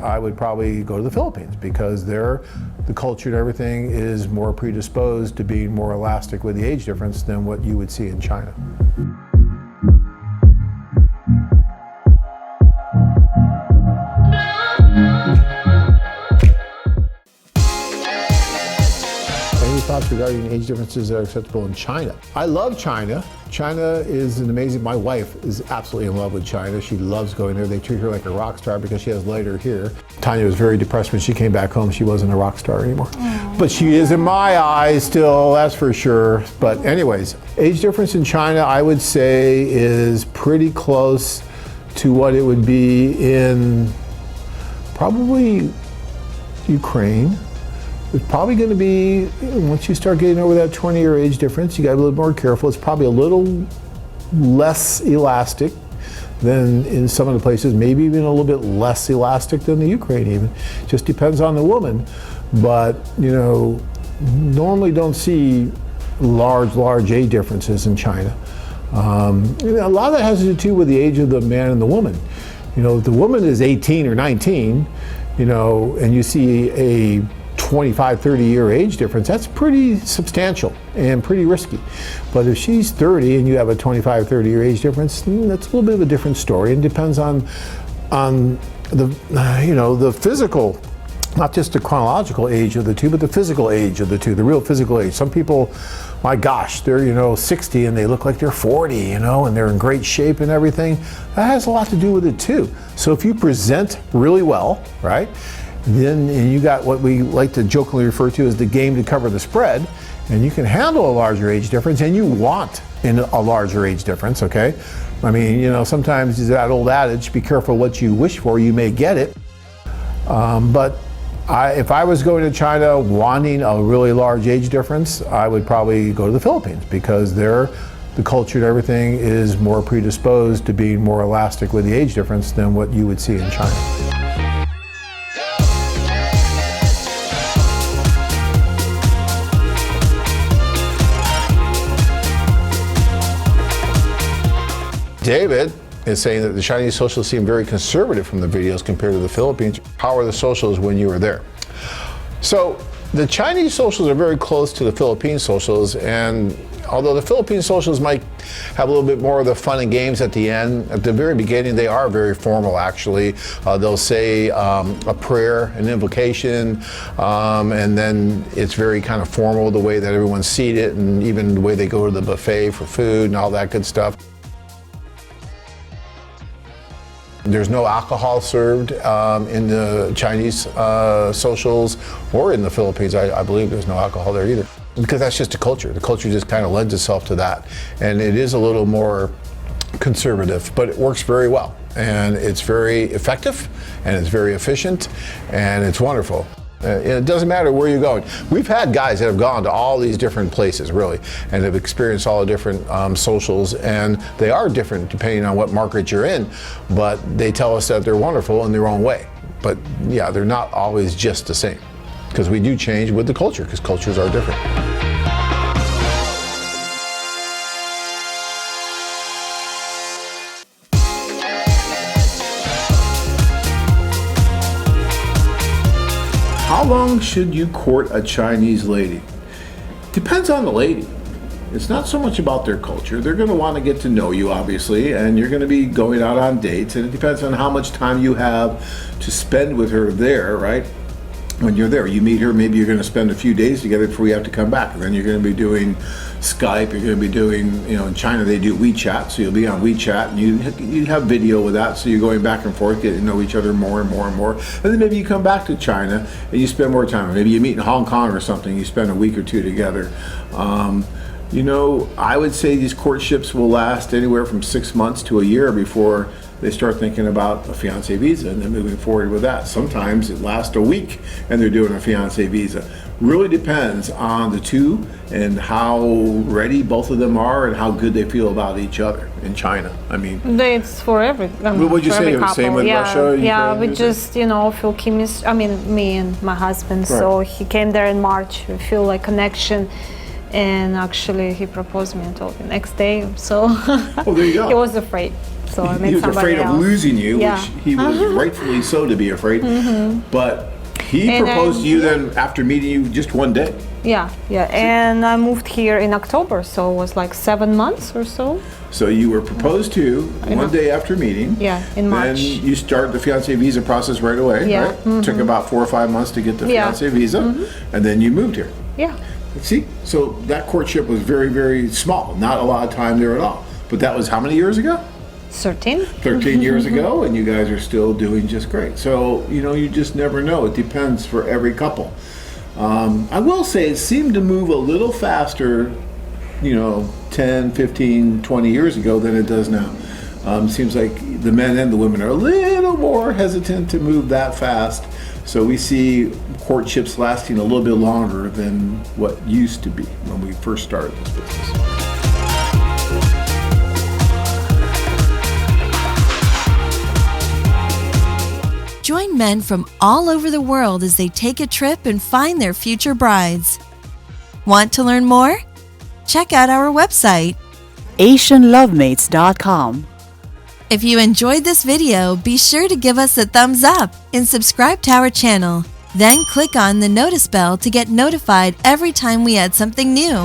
I would probably go to the Philippines because there, the culture and everything is more predisposed to being more elastic with the age difference than what you would see in China. Any thoughts regarding age differences that are acceptable in China? I love China. China is an amazing, my wife is absolutely in love with China. She loves going there. They treat her like a rock star because she has lighter hair. Tanya was very depressed when she came back home. She wasn't a rock star anymore. But she is in my eyes still, that's for sure. But anyways, age difference in China, I would say, is pretty close to what it would be in probably Ukraine. It's probably going to be, once you start getting over that 20-year age difference, you got to be a little more careful. It's probably a little less elastic than in some of the places, maybe even a little bit less elastic than the Ukraine even. Just depends on the woman. But, you know, normally don't see large age differences in China. A lot of that has to do with the age of the man and the woman. You know, if the woman is 18 or 19, you know, and you see a 25, 30-year age difference, that's pretty substantial and pretty risky. But if she's 30 and you have a 25, 30-year age difference, that's a little bit of a different story, and depends on the, you know, the physical, not just the chronological age of the two, but the physical age of the two, the real physical age. Some people, my gosh, they're, you know, 60 and they look like they're 40, you know, and they're in great shape and everything. That has a lot to do with it too. So if you present really well, right, then you got what we like to jokingly refer to as the game to cover the spread, and you can handle a larger age difference, and you want in a larger age difference, okay? I mean, you know, sometimes there's that old adage, be careful what you wish for, you may get it. But if I was going to China wanting a really large age difference, I would probably go to the Philippines because there, the culture and everything is more predisposed to being more elastic with the age difference than what you would see in China. David is saying that the Chinese socials seem very conservative from the videos compared to the Philippines. How are the socials when you were there? So the Chinese socials are very close to the Philippine socials, and although the Philippine socials might have a little bit more of the fun and games at the end, at the very beginning they are very formal actually. They'll say a prayer, an invocation, and then it's very kind of formal the way that everyone's seated, and even the way they go to the buffet for food and all that good stuff. There's no alcohol served in the Chinese socials or in the Philippines. I believe there's no alcohol there either, because that's just a culture. The culture just kind of lends itself to that. And it is a little more conservative, but it works very well. And it's very effective, and it's very efficient, and it's wonderful. It doesn't matter where you're going. We've had guys that have gone to all these different places, really, and have experienced all the different socials, and they are different depending on what market you're in, but they tell us that they're wonderful in their own way. But yeah, they're not always just the same, because we do change with the culture, because cultures are different. How long should you court a Chinese lady? Depends on the lady. It's not so much about their culture. They're going to want to get to know you, obviously, and you're going to be going out on dates, and it depends on how much time you have to spend with her there, right? When you're there, you meet her, maybe you're going to spend a few days together before you have to come back, and then you're going to be doing Skype, you're going to be doing, you know, in China they do WeChat, so you'll be on WeChat, and you have video with that, so you're going back and forth, getting to know each other more and more and more, and then maybe you come back to China, and you spend more time, maybe you meet in Hong Kong or something, you spend a week or two together. You know, I would say these courtships will last anywhere from 6 months to a year before they start thinking about a fiancé visa and then moving forward with that. Sometimes it lasts a week and they're doing a fiancé visa. Really depends on the two and how ready both of them are and how good they feel about each other in China. I mean, it's for every. What would you say? Same with Russia? Yeah, we just, you know, feel chemistry. I mean, me and my husband. Right. So he came there in March. We feel like connection. And actually, he proposed me and told me next day. So oh, there you go. He was afraid. so I met He was somebody afraid of else. losing you, Yeah. which he was rightfully so to be afraid. But he And proposed then- to you then after meeting you just one day. Yeah, and I moved here in October, so it was like 7 months or so. So you were proposed to one day after meeting. Yeah, in March. Then you start the fiancé visa process right away, Yeah, right? Took about 4 or 5 months to get the Yeah. fiancé visa, and then you moved here. Yeah, See, so that courtship was very, very small. Not a lot of time there at all. But that was how many years ago? 13. 13 years ago, and you guys are still doing just great. So, you just never know. It depends for every couple. I will say it seemed to move a little faster, 10, 15, 20 years ago than it does now. Seems like the men and the women are a little more hesitant to move that fast. So we see courtships lasting a little bit longer than what used to be when we first started this business. Join men from all over the world as they take a trip and find their future brides. Want to learn more? Check out our website. AsianLovemates.com. If you enjoyed this video, be sure to give us a thumbs up and subscribe to our channel. Then click on the notice bell to get notified every time we add something new.